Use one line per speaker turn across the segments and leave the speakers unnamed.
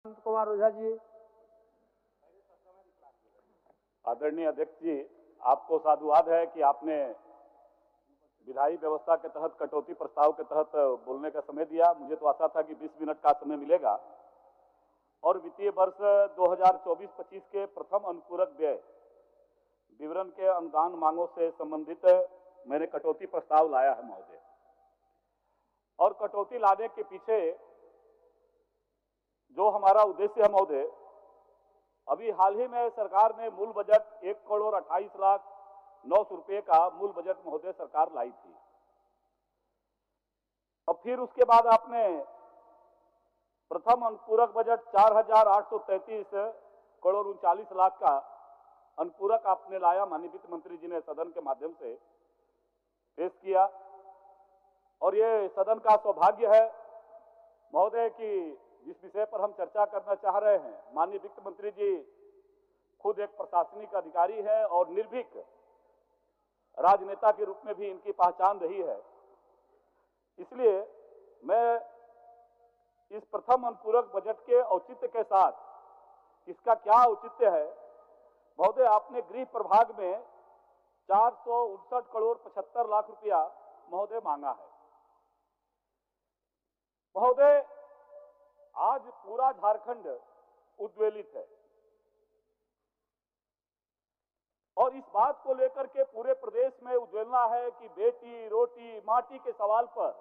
कुमार ओझा जी।
आदरणीय अध्यक्ष जी, आपको साधुवाद है कि आपने विधायी व्यवस्था के तहत कटौती प्रस्ताव के तहत बोलने का समय दिया। मुझे तो आशा था कि 20 मिनट का समय मिलेगा और वित्तीय वर्ष 2024-25 के प्रथम अनुपूरक व्यय विवरण के अनुदान मांगों से संबंधित मैंने कटौती प्रस्ताव लाया है महोदय। और कटौती लाने के पीछे जो हमारा उद्देश्य है महोदय, अभी हाल ही में सरकार ने मूल बजट 1,28,09,000 रुपए का मूल बजट महोदय सरकार लाई थी। और फिर उसके बाद आपने प्रथम अनुपूरक बजट 4,833 करोड़ 39 लाख का अनुपूरक आपने लाया। माननीय वित्त मंत्री जी ने सदन के माध्यम से पेश किया और ये सदन का सौभाग्य है महोदय कि जिस विषय पर हम चर्चा करना चाह रहे हैं, माननीय वित्त मंत्री जी खुद एक प्रशासनिक अधिकारी हैं और निर्भीक राजनेता के रूप में भी इनकी पहचान रही है। इसलिए मैं इस प्रथम अनुपूरक बजट के औचित्य के साथ इसका क्या औचित्य है महोदय, आपने गृह प्रभाग में 459 करोड़ 75 लाख रुपया महोदय मांगा है। महोदय, आज पूरा झारखंड उद्वेलित है और इस बात को लेकर के पूरे प्रदेश में उद्वेलना है कि बेटी रोटी माटी के सवाल पर,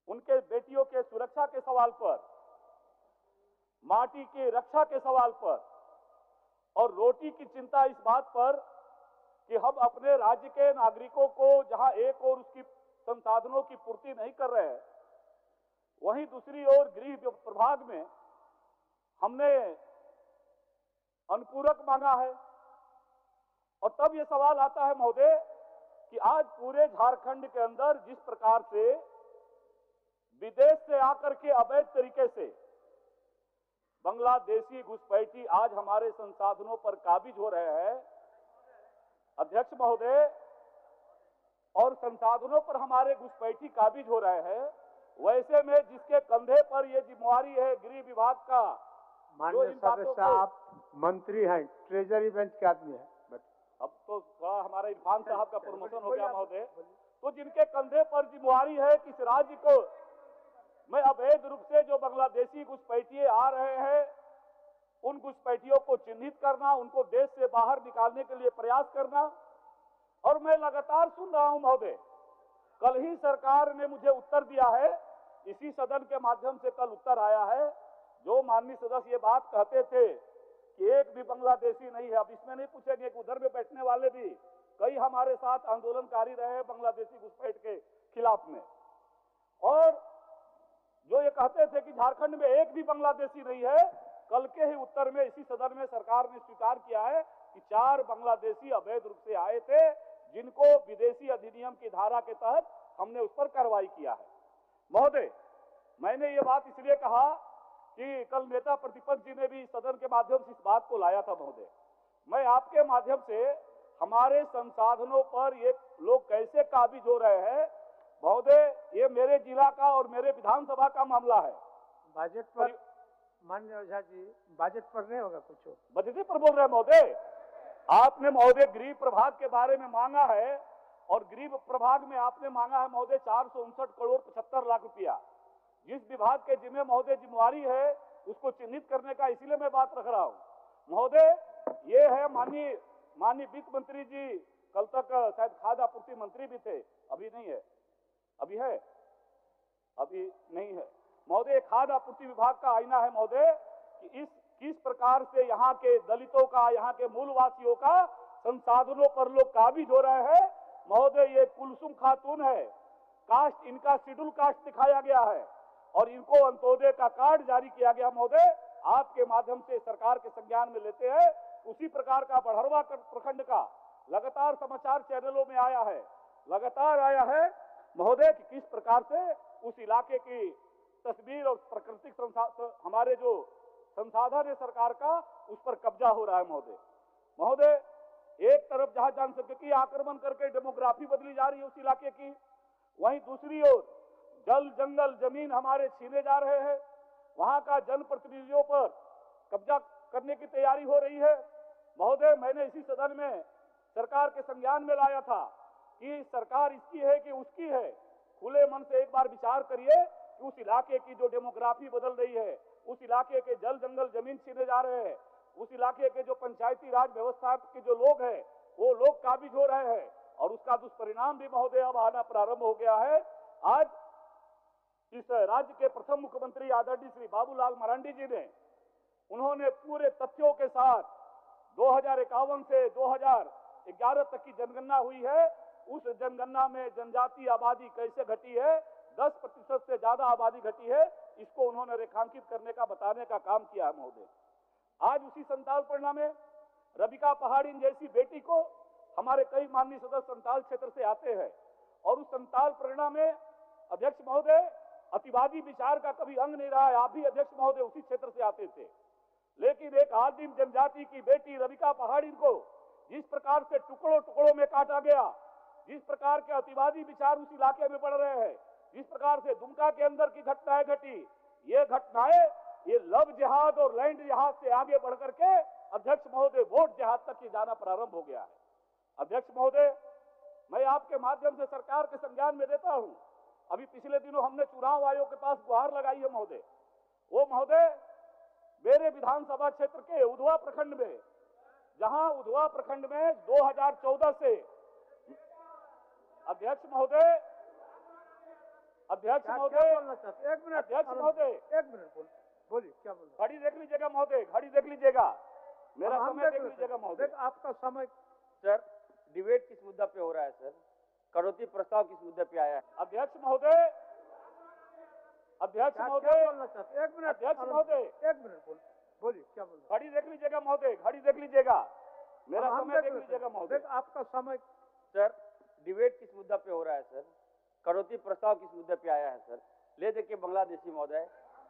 उनके बेटियों के सुरक्षा के सवाल पर, माटी की रक्षा के सवाल पर और रोटी की चिंता इस बात पर कि हम अपने राज्य के नागरिकों को जहां एक और उसकी संसाधनों की पूर्ति नहीं कर रहे हैं, वहीं दूसरी ओर गृह प्रभाग में हमने अनुपूरक मांगा है। और तब यह सवाल आता है महोदय कि आज पूरे झारखंड के अंदर जिस प्रकार से विदेश से आकर के अवैध तरीके से बांग्लादेशी घुसपैठी आज हमारे संसाधनों पर काबिज हो रहे हैं अध्यक्ष महोदय, और संसाधनों पर हमारे घुसपैठी काबिज हो रहे हैं, वैसे में जिसके कंधे पर यह जिम्मेवारी है गृह विभाग का।
माननीय सदस्य, आप मंत्री हैं, ट्रेजरी बेंच के आदमी हैं।
अब तो थोड़ा हमारे इरफान साहब का प्रमोशन हो गया महोदय। तो जिनके कंधे पर जिम्मेवारी है कि इस राज्य को मैं अवैध रूप से जो बांग्लादेशी घुसपैठिए आ रहे हैं उन घुसपैठियों को चिन्हित करना, उनको देश से बाहर निकालने के लिए प्रयास करना। और मैं लगातार सुन रहा हूं महोदय, कल ही सरकार ने मुझे उत्तर दिया है, इसी सदन के माध्यम से कल उत्तर आया है, जो माननीय सदस्य ये बात कहते थे कि एक भी बांग्लादेशी नहीं है। अब इसमें नहीं पूछेंगे कि उधर में बैठने वाले भी कई हमारे साथ आंदोलनकारी रहे हैं बांग्लादेशी घुसपैठ के खिलाफ में, और जो ये कहते थे कि झारखंड में एक भी बांग्लादेशी नहीं है, कल के ही उत्तर में इसी सदन में सरकार ने स्वीकार किया है कि 4 बांग्लादेशी अवैध रूप से आए थे, जिनको विदेशी अधिनियम की धारा के तहत हमने उस पर कार्रवाई किया है। महोदय, मैंने ये बात इसलिए कहा कि कल नेता प्रतिपक्ष जी ने भी सदन के माध्यम से इस बात को लाया था। महोदय, मैं आपके माध्यम से हमारे संसाधनों पर ये लोग कैसे काबिज हो रहे हैं महोदय, ये मेरे जिला का और मेरे विधानसभा का मामला है।
बजट पर माननीय ओझा जी, बजट पर नहीं होगा कुछ?
बजट पर बोल रहे हैं महोदय। आपने महोदय गृह प्रभाग के बारे में मांगा है और गृह प्रभाग में आपने मांगा है महोदय 459 करोड़ 75 लाख रुपया। जिस विभाग के जिम्मे महोदय जिम्मेवारी है उसको चिन्हित करने का इसीलिए मैं बात रख रहा हूं महोदय। ये है माननीय वित्त मंत्री जी, कल तक शायद खाद्य आपूर्ति मंत्री भी थे, अभी नहीं है, अभी है, अभी नहीं है महोदय। खाद्य आपूर्ति विभाग का आईना है महोदय कि किस प्रकार से यहाँ के दलितों का, यहाँ के मूलवासियों का संसाधनों पर लोग काबिज हो रहे हैं महोदय। ये कुलसुम खातून है, कास्ट इनका शेड्यूल कास्ट दिखाया गया है और इनको अंत्योदय का कार्ड जारी किया गया महोदय। आपके माध्यम से सरकार के संज्ञान में लेते हैं। उसी प्रकार का बड़हरवा प्रखंड का लगातार समाचार चैनलों में आया है, लगातार आया है महोदय कि किस प्रकार से उस इलाके की तस्वीर और प्राकृतिक हमारे जो संसाधन है सरकार का, उस पर कब्जा हो रहा है महोदय। एक तरफ जहां जनसंख्यिकीय आक्रमण करके डेमोग्राफी बदली जा रही है उस इलाके की, वहीं दूसरी ओर जल जंगल जमीन हमारे छीने जा रहे हैं। का जनप्रतिनिधियों पर कब्जा करने की तैयारी हो रही है। महोदय, मैंने इसी सदन में सरकार के संज्ञान में लाया था कि सरकार इसकी है कि उसकी है। खुले मन से एक बार विचार करिए कि उस इलाके की जो डेमोग्राफी बदल रही है, उस इलाके के जल जंगल जमीन छीने जा रहे हैं, उस इलाके के जो पंचायती राज व्यवस्था के जो लोग हैं वो लोग काबिज हो रहे हैं और उसका दुष्परिणाम भी महोदय अब आना प्रारंभ हो गया है। आज इस राज्य के प्रथम मुख्यमंत्री आदरणीय श्री बाबूलाल मरांडी जी ने, उन्होंने पूरे तथ्यों के साथ 2051 से 2011 तक की जनगणना हुई है, उस जनगणना में जनजातीय आबादी कैसे घटी है, 10% से ज्यादा आबादी घटी है, इसको उन्होंने रेखांकित करने का, बताने का काम किया है महोदय। आज उसी संताल परिणा में रबिका पहाड़ीन जैसी बेटी को हमारे कई माननीय सदस्य संताल क्षेत्र से आते हैं और उस संताल परिणा में अध्यक्ष महोदय अतिवादी विचार का कभी अंग नहीं रहा है। आप भी अध्यक्ष महोदय उसी क्षेत्र से आते थे, लेकिन एक आदिम जनजाति की बेटी रबिका पहाड़ीन को जिस प्रकार से टुकड़ों टुकड़ों में काटा गया, जिस प्रकार के अतिवादी विचार उस इलाके में बढ़ रहे हैं, जिस प्रकार से दुमका के अंदर की घटनाएं घटी, ये घटनाएं ये लव जिहाद और लैंड जिहाद से आगे बढ़ करके अध्यक्ष महोदय वोट जिहाद तक ही जाना प्रारंभ हो गया है। अध्यक्ष महोदय, मैं आपके माध्यम से सरकार के संज्ञान में देता हूं, अभी पिछले दिनों हमने चुनाव आयोग के पास गुहार लगाई है महोदय। वो महोदय मेरे विधानसभा क्षेत्र के उधवा प्रखंड में, जहां उधवा प्रखंड में 2014 से अध्यक्ष महोदय
एक मिनट बोलिए, क्या बोल रहे?
घड़ी देख लीजिएगा महोदय, घड़ी देख लीजिएगा, मेरा समय देख लीजिएगा महोदय।
आपका समय।
सर, डिबेट किस मुद्दा पे हो रहा है सर? कटौती प्रस्ताव किस मुद्दे पे आया है?
अध्यक्ष महोदय, अध्यक्ष महोदय,
एक मिनट,
अध्यक्ष महोदय,
एक मिनट बोलिए, क्या बोल रहे?
घड़ी देख लीजिएगा महोदय, घड़ी देख लीजिएगा, मेरा समय देख लीजिएगा महोदय।
आपका समय।
सर, डिबेट किस मुद्दा पे हो रहा है सर? कटौती प्रस्ताव किस मुद्दे पे आया है सर? ले देखिए बांग्लादेशी महोदय,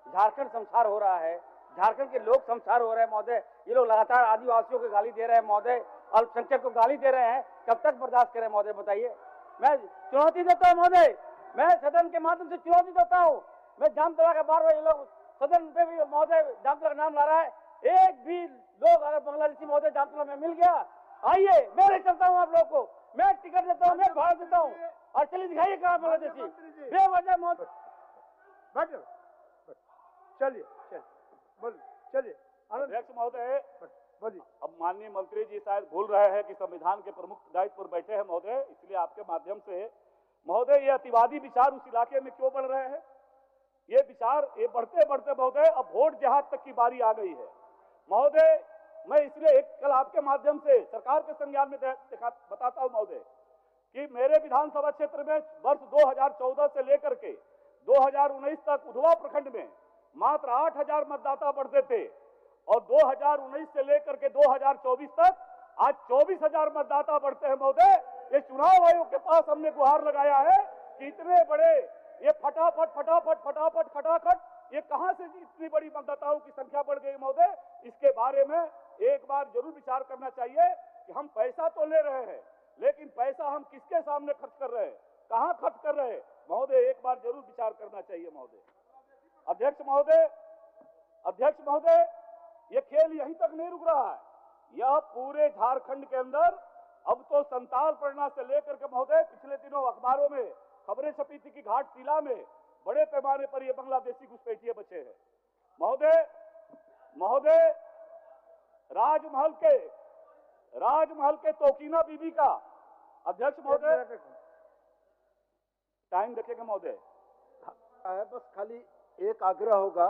झारखंड शमशार हो रहा है, झारखंड के लोग शमशार हो रहे हैं महोदय। ये लोग लगातार आदिवासियों को गाली दे रहे हैं महोदय, अल्पसंख्यक को गाली दे रहे हैं, कब तक बर्दाश्त करें महोदय बताइए? मैं चुनौती देता हूँ महोदय, मैं सदन के माध्यम से चुनौती देता हूँ। मैं जामतला के बार ये लोग सदन पे भी महोदय जामतला का नाम ला रहा है, एक भी लोग अगर बांग्लादेशी महोदय जामतला में मिल गया, आइए मैं ले चलता हूँ आप लोग को, मैं टिकट देता हूँ, मैं भाड़ा देता हूँ और चलिए दिखाइए कहाँ बांग्लादेशी बेवजह महोदय।
चलिए चलिए
अध्यक्ष महोदय
बोलिए।
अब माननीय मंत्री जी शायद भूल रहे हैं कि संविधान के प्रमुख दायित्व पर बैठे हैं महोदय, इसलिए आपके माध्यम से महोदय ये अतिवादी विचार उस इलाके में क्यों बढ़ रहे हैं? ये विचार ये बढ़ते बढ़ते महोदय अब वोट जिहाद तक की बारी आ गई है महोदय। मैं इसलिए कल आपके माध्यम से सरकार के संज्ञान में बताता हूं महोदय कि मेरे विधानसभा क्षेत्र में वर्ष 2014 से लेकर के 2019 तक उधवा प्रखंड में मात्र 8000 मतदाता बढ़ते थे और 2019 से लेकर के 2024 तक आज 24000 मतदाता बढ़ते हैं महोदय। ये चुनाव आयोग के पास हमने गुहार लगाया है कि इतने बड़े ये फटाफट ये कहां से इतनी बड़ी मतदाताओं की संख्या बढ़ गई महोदय? इसके बारे में एक बार जरूर विचार करना चाहिए कि हम पैसा तो ले रहे हैं, लेकिन पैसा हम किसके सामने खर्च कर रहे हैं, कहां खर्च कर रहे हैं महोदय? एक बार जरूर विचार करना चाहिए महोदय। अध्यक्ष महोदय, ये खेल यहीं तक नहीं रुक रहा है, यह पूरे झारखंड के अंदर अब तो संताल परिणा से लेकर के महोदय पिछले दिनों अखबारों में खबरें छपी थी कि घाट टीला में बड़े पैमाने पर ये बांग्लादेशी घुसपैठिए बचे हैं महोदय। राजमहल के तोकीना बीबी का अध्यक्ष महोदय टाइम देखेगा महोदय।
बस खाली एक आग्रह होगा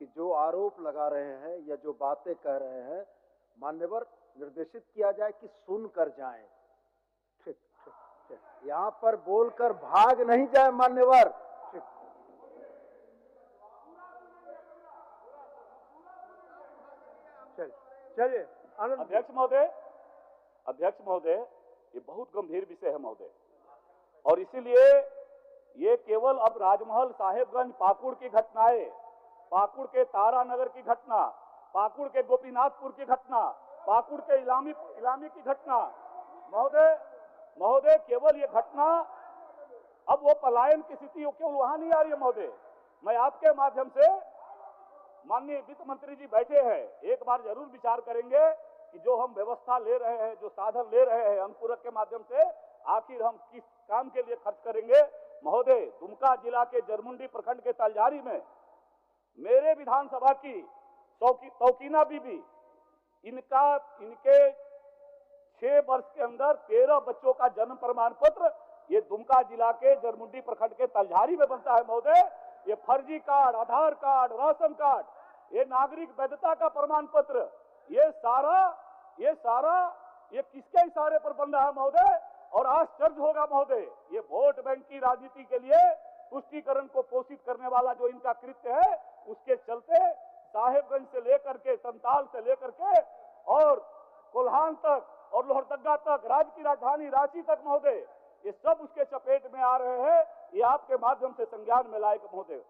कि जो आरोप लगा रहे हैं या जो बातें कह रहे हैं मान्यवर निर्देशित किया जाए कि सुन कर जाएं। ठीक, यहाँ पर बोलकर भाग नहीं जाए मान्यवर।
चलिए
अध्यक्ष महोदय, ये बहुत गंभीर विषय है महोदय, और इसीलिए ये केवल अब राजमहल, साहेबगंज, पाकुड़ की घटनाएं, पाकुड़ के तारानगर की घटना, पाकुड़ के गोपीनाथपुर की घटना, पाकुड़ के इलामी की घटना महोदय, केवल ये घटना अब वो पलायन की स्थिति केवल वहां नहीं आ रही है महोदय। मैं आपके माध्यम से माननीय वित्त मंत्री जी बैठे हैं, एक बार जरूर विचार करेंगे कि जो हम व्यवस्था ले रहे हैं, जो साधन ले रहे हैं अनुपूरक के माध्यम से, आखिर हम किस काम के लिए खर्च करेंगे। महोदय, दुमका जिला के जरमुंडी प्रखंड के तलझारी में मेरे विधानसभा की तौकीना बीबी, इनके 6 वर्ष के अंदर 13 बच्चों का जन्म प्रमाण पत्र ये दुमका जिला के जरमुंडी प्रखंड के तलझारी में बनता है। महोदय, ये फर्जी कार्ड, आधार कार्ड, राशन कार्ड, ये नागरिक वैधता का प्रमाण पत्र, ये सारा किसके इशारे पर बन रहा है महोदय। और आश्चर्य होगा महोदय, ये वोट बैंक की राजनीति के लिए तुष्टीकरण को पोषित करने वाला जो इनका कृत्य है, उसके चलते साहेबगंज से लेकर के, संताल से लेकर के और कोल्हान तक और लोहरदगा तक, राज्य की राजधानी रांची तक महोदय, ये सब उसके चपेट में आ रहे हैं। ये आपके माध्यम से संज्ञान में लायक महोदय।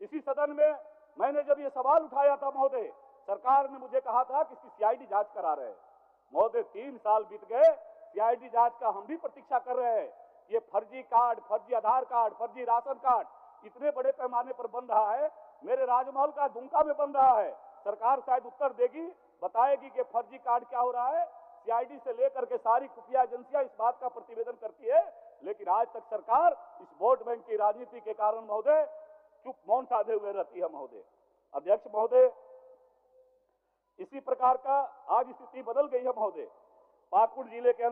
इसी सदन में मैंने जब ये सवाल उठाया था महोदय, सरकार ने मुझे कहा था कि इसकी सीआईडी जांच करा रहे हैं। महोदय, 3 साल बीत गए, सीआईडी जांच का हम भी प्रतीक्षा कर रहे हैं। ये फर्जी कार्ड, फर्जी आधार कार्ड, फर्जी राशन कार्ड इतने बड़े पैमाने पर बन रहा है, मेरे राजमहल का दुमका में बन रहा है। सरकार शायद उत्तर देगी, बताएगी कि फर्जी कार्ड क्या हो रहा है। सीआईडी से लेकर के सारी खुफिया एजेंसियां इस बात का प्रतिवेदन करती है, लेकिन आज तक सरकार इस वोट बैंक की राजनीति के कारण महोदय चुप मौन साधे हुए रहती है महोदय। अध्यक्ष महोदय, इसी प्रकार का आज स्थिति बदल गई है महोदय। पाकुड़ जिले के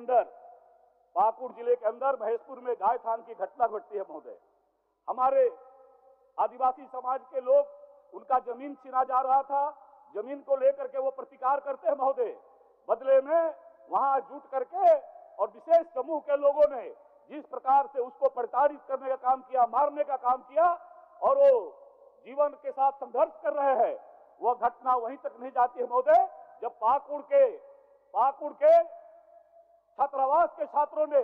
अंदर महेशपुर में गाय थान की घटना घटती है महोदय। हमारे आदिवासी समाज के लोग, उनका जमीन छीना जा रहा था, जमीन को लेकर के वो प्रतिकार करते हैं महोदय। बदले में वहां जुट करके और विशेष समूह के लोगों ने जिस प्रकार से उसको प्रताड़ित करने का काम किया, मारने का काम किया, और वो जीवन के साथ संघर्ष कर रहे हैं, वह घटना वहीं तक नहीं जाती है महोदय, जब पाकुड़ के छात्रावास के छात्रों ने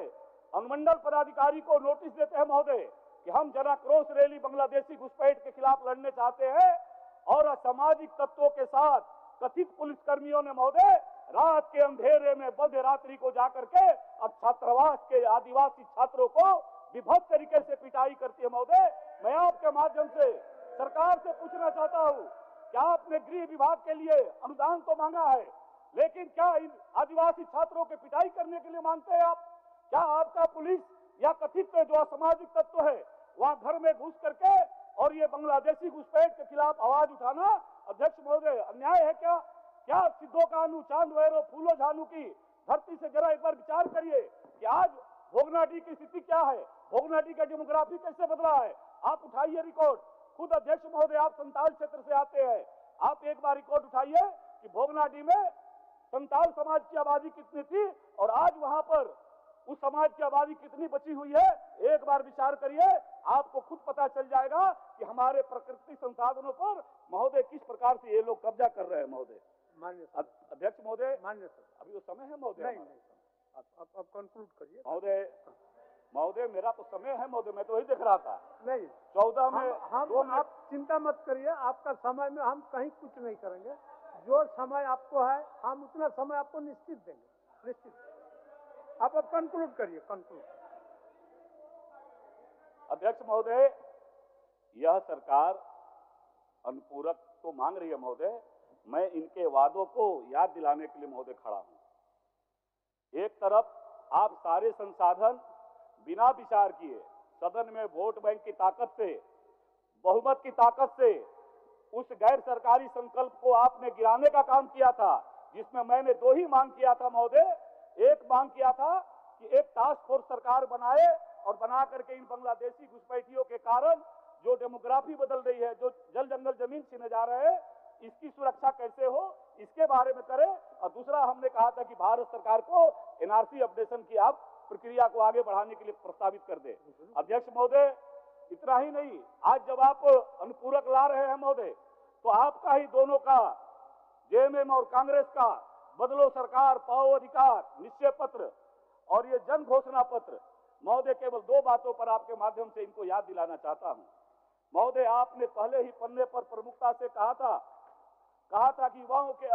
अनुमंडल पदाधिकारी को नोटिस देते हैं महोदय कि हम जन आक्रोश रैली बांग्लादेशी घुसपैठ के खिलाफ लड़ने चाहते हैं, और असामाजिक तत्वों के साथ कथित पुलिसकर्मियों ने महोदय रात के अंधेरे में मध्य रात्रि को जाकर के और छात्रावास के आदिवासी छात्रों को विभत्स तरीके से पिटाई करती है महोदय। मैं आपके माध्यम से सरकार से पूछना चाहता हूं, क्या आपने गृह विभाग के लिए अनुदान तो मांगा है, लेकिन क्या इन आदिवासी छात्रों के पिटाई करने के लिए मांगते हैं आप? क्या आपका पुलिस या कथित जो असामाजिक तत्व है वहां घर में घुस करके और ये बांग्लादेशी घुसपैठ के खिलाफ आवाज उठाना, अध्यक्ष महोदय, अन्याय है क्या? क्या सिद्धो कानू, चांद वैरो, फूलो झानू की धरती से जरा एक बार विचार करिए कि आज भोगनाडी की स्थिति क्या है, भोगनाडी का डेमोग्राफी कैसे बदला है। आप उठाइए रिकॉर्ड, खुद अध्यक्ष महोदय आप संताल क्षेत्र से आते हैं, आप एक बार रिकॉर्ड उठाइए कि भोगनाडी में संताल समाज की आबादी कितनी थी और आज वहां पर उस समाज की आबादी कितनी बची हुई है। एक बार विचार करिए, आपको खुद पता चल जाएगा कि हमारे प्राकृतिक संसाधनों पर महोदय किस प्रकार से ये लोग कब्जा कर रहे हैं महोदय।
मान्य
अध्यक्ष महोदय,
मान्य सर,
अभी वो समय है महोदय?
नहीं अब कंक्लूड करिए
महोदय, मेरा तो समय है महोदय, मैं तो वही देख रहा था।
नहीं,
14 में
हम आप चिंता मत करिए, आपका समय में हम कहीं कुछ नहीं करेंगे। जो समय आपको है हम उतना समय आपको निश्चित देंगे, निश्चित। आप अब कंक्लूड करिए, कंक्लूड।
अध्यक्ष महोदय, यह सरकार अनुपूरक तो मांग रही है महोदय, मैं इनके वादों को याद दिलाने के लिए महोदय खड़ा हूं। एक तरफ आप सारे संसाधन बिना विचार किए सदन में वोट बैंक की ताकत से, बहुमत की ताकत से उस गैर सरकारी संकल्प को आपने गिराने का काम किया था, जिसमें मैंने 2 ही मांग किया था महोदय। एक मांग किया था कि एक टास्क फोर्स सरकार बनाए और बना करके इन बांग्लादेशी घुसपैठियों के कारण जो डेमोग्राफी बदल रही है, जो जल जंगल जमीन छीने जा रहे हैं, इसकी सुरक्षा कैसे हो, इसके बारे में करें। और दूसरा हमने कहा था कि भारत सरकार को एनआरसी अपडेशन की आप प्रक्रिया को आगे बढ़ाने के लिए प्रस्तावित कर दे। अध्यक्ष महोदय, इतना ही नहीं, आज जब आप अनुपूरक ला रहे हैं महोदय, तो आपका ही दोनों का, जेएमएम और कांग्रेस का बदलो सरकार पाओ अधिकार निश्चय पत्र और ये जन घोषणा पत्र महोदय, केवल 2 बातों पर आपके माध्यम से इनको याद दिलाना चाहता हूं महोदय। आपने पहले ही पन्ने पर प्रमुखता से कहा था कि युवाओं के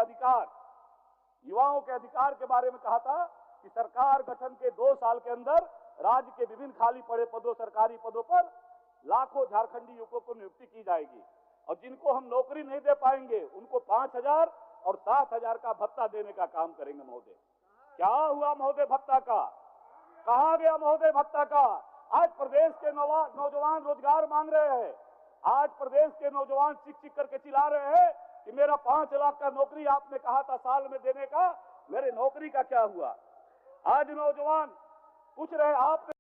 अधिकार के बारे में कहा था कि सरकार गठन के 2 साल के अंदर राज्य के विभिन्न खाली पड़े पदों, सरकारी पदों पर लाखों झारखंडी युवकों को नियुक्ति की जाएगी। और जिनको हम नौकरी नहीं दे पाएंगे उनको 5,000 और 7,000 का भत्ता देने का काम करेंगे महोदय। क्या हुआ महोदय भत्ता का? कहाँ गया महोदय भत्ता का? आज प्रदेश के नौजवान रोजगार मांग रहे हैं। आज प्रदेश के नौजवान चिक चिक करके चिल्ला रहे हैं कि मेरा 5 लाख का नौकरी आपने कहा था साल में देने का, मेरे नौकरी का क्या हुआ? आज नौजवान पूछ रहे हैं आपने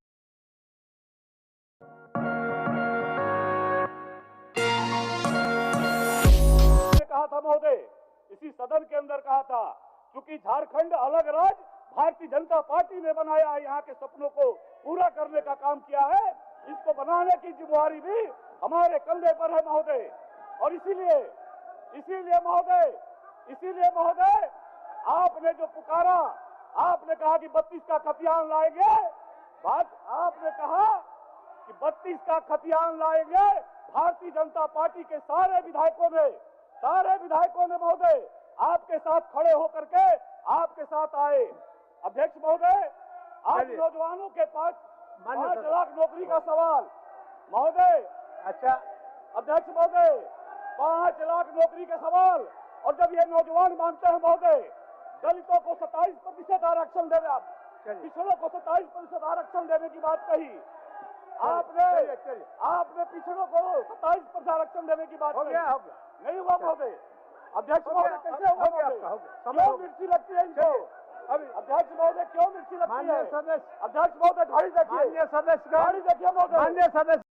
कहा था महोदय, इसी सदन के अंदर कहा था, क्योंकि झारखंड अलग राज्य भारतीय जनता पार्टी ने बनाया है, यहाँ के सपनों को पूरा करने का काम किया है, इसको बनाने की जिम्मेदारी भी हमारे कंधे पर है महोदय। और इसीलिए महोदय आपने जो पुकारा, आपने कहा कि 32 का खतियान लाएंगे, आपने कहा कि 32 का खतियान लाएंगे। भारतीय जनता पार्टी के सारे विधायकों ने महोदय आपके साथ खड़े होकर के आपके साथ आए। अध्यक्ष महोदय, आप नौजवानों के पास 5 लाख नौकरी का सवाल महोदय। अच्छा अध्यक्ष महोदय, 5 लाख नौकरी का सवाल, और जब ये नौजवान मानते हैं महोदय दलितों को 27% आरक्षण देना, पिछड़ों को 27% आरक्षण देने की बात कही आपने पिछड़ों को 27% आरक्षण देने की बात कही, नहीं हुआ महोदय। अध्यक्ष महोदय कैसे हुआ महोदय? क्यों मिर्ची लगती है इनको? अध्यक्ष महोदय क्यों मिर्ची लगती है? अध्यक्ष महोदय गाड़ी देखिए, गाड़ी देखिए महोदय।